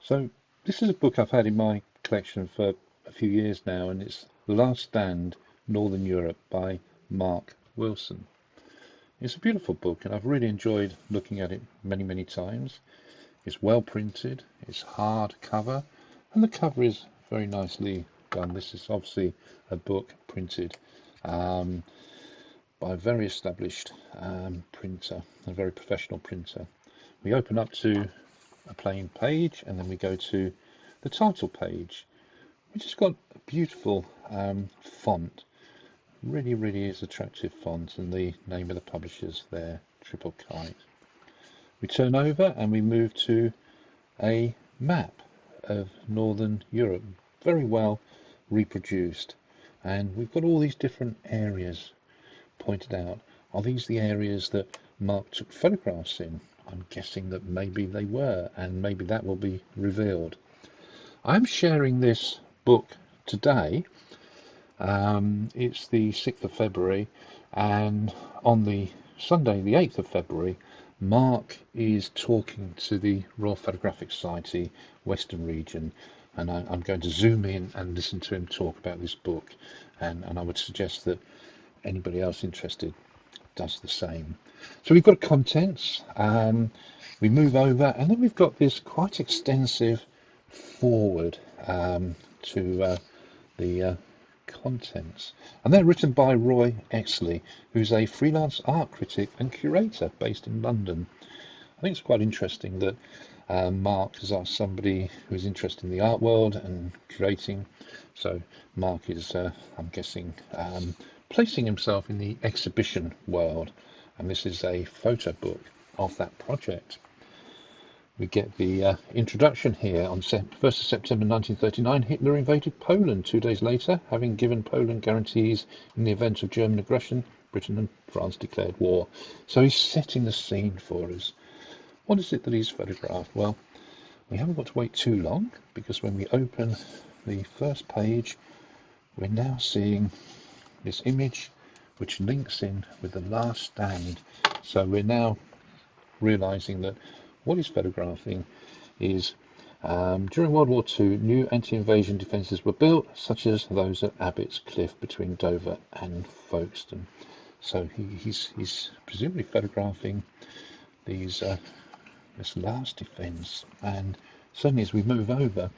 So this is a book I've had in my collection for a few years now, and it's The Last Stand, Northern Europe by Marc Wilson. It's a beautiful book, and I've really enjoyed looking at it many, many times. It's well printed, it's hard cover, and the cover is very nicely done. This is obviously a book printed by a very established printer, a very professional printer. We open up to a plain page, and then we go to the title page, which has got a beautiful font. Really, really is attractive font, and the name of the publishers there, Triple Kite. We turn over and we move to a map of Northern Europe, very well reproduced, and we've got all these different areas pointed out. Are these the areas that Marc took photographs in? I'm guessing that maybe they were, and maybe that will be revealed. I'm sharing this book today. It's the 6th of February, and on the Sunday, the 8th of February, Marc is talking to the Royal Photographic Society Western region, and I'm going to zoom in and listen to him talk about this book, and I would suggest that anybody else interested does the same. So we've got contents, we move over, and then we've got this quite extensive forward to the contents, and they're written by Roy Exley, who's a freelance art critic and curator based in London. I think it's quite interesting that Marc has asked somebody who is interested in the art world and curating. So Marc is, I'm guessing, placing himself in the exhibition world, and this is a photo book of that project. We get the introduction here. On 1st of September 1939, Hitler invaded Poland. 2 days later, having given Poland guarantees in the event of German aggression, Britain and France declared war. So he's setting the scene for us. What is it that he's photographed? Well, we haven't got to wait too long, because when we open the first page, we're now seeing this image which links in with The Last Stand. So we're now realizing that what he's photographing is during World War II, new anti-invasion defences were built, such as those at Abbott's Cliff between Dover and Folkestone. So he's presumably photographing these this last defence, and certainly as we move over,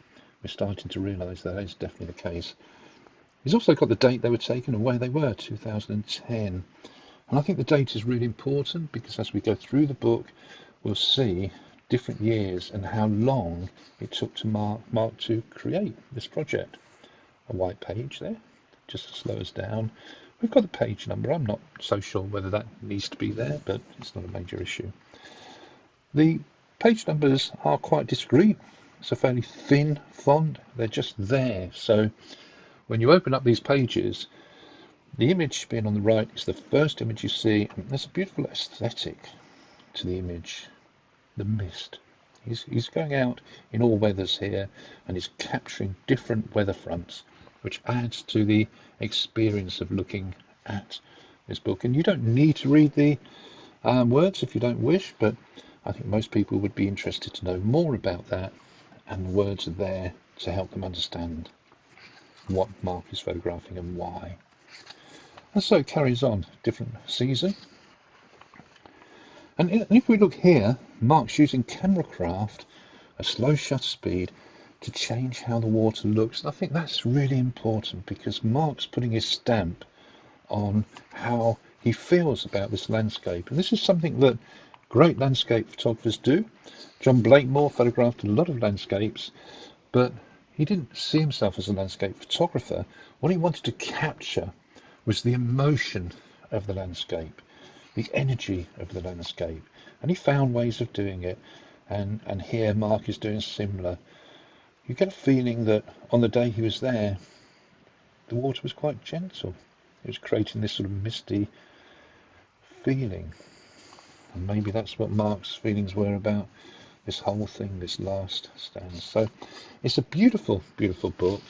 we're starting to realise that is definitely the case. He's also got the date they were taken and where they were, 2010. And I think the date is really important, because as we go through the book, we'll see different years and how long it took to Marc to create this project. A white page there, just to slow us down. We've got the page number. I'm not so sure whether that needs to be there, but it's not a major issue. The page numbers are quite discreet. It's a fairly thin font. They're just there. So when you open up these pages, the image being on the right is the first image you see, and there's a beautiful aesthetic to the image. The mist. He's going out in all weathers here, and he's capturing different weather fronts, which adds to the experience of looking at this book. And you don't need to read the words if you don't wish, but I think most people would be interested to know more about that, and the words are there to help them understand what Marc is photographing and why. And so it carries on, different season. And if we look here, Marc's using camera craft, a slow shutter speed, to change how the water looks. And I think that's really important, because Marc's putting his stamp on how he feels about this landscape. And this is something that great landscape photographers do. John Blakemore photographed a lot of landscapes, but he didn't see himself as a landscape photographer. What he wanted to capture was the emotion of the landscape, the energy of the landscape, and he found ways of doing it, and here Marc is doing similar. You get a feeling that on the day he was there, the water was quite gentle. It was creating this sort of misty feeling, and maybe that's what Marc's feelings were about this whole thing, this last stand. So it's a beautiful, beautiful book,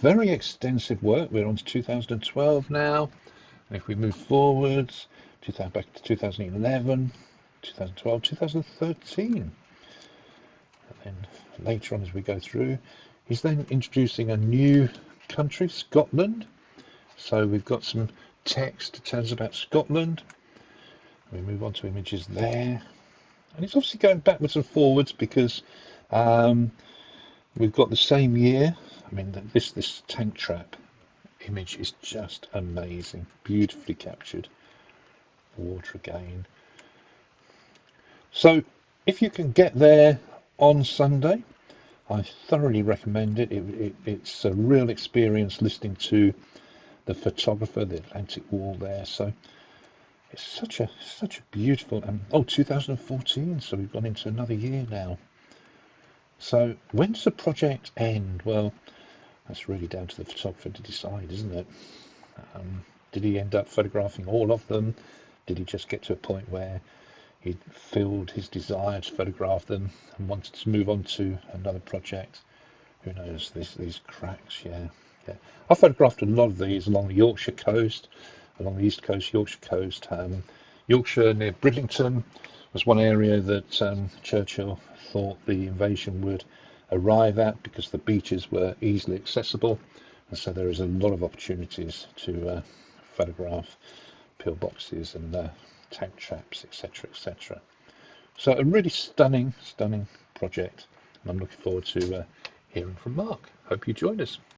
very extensive work. We're on to 2012 now, and if we move forwards, back to 2011, 2012, 2013, and then later on as we go through. He's then introducing a new country, Scotland. So we've got some text that tells us about Scotland. We move on to images there. And it's obviously going backwards and forwards because we've got the same year. I mean, this tank trap image is just amazing, beautifully captured. Water again. So if you can get there on Sunday, I thoroughly recommend it. It's a real experience listening to the photographer, the Atlantic Wall there. So it's such a beautiful 2014, so we've gone into another year now. So when does the project end? Well, that's really down to the photographer to decide, isn't it? Did he end up photographing all of them? Did he just get to a point where he filled his desire to photograph them and wanted to move on to another project? Who knows? These cracks, yeah. I photographed a lot of these along the Yorkshire coast, along the east coast, Yorkshire coast. Yorkshire near Bridlington was one area that Churchill thought the invasion would arrive at because the beaches were easily accessible, and so there is a lot of opportunities to photograph pillboxes and tank traps, etc. So a really stunning project, and I'm looking forward to hearing from Mark. Hope you join us.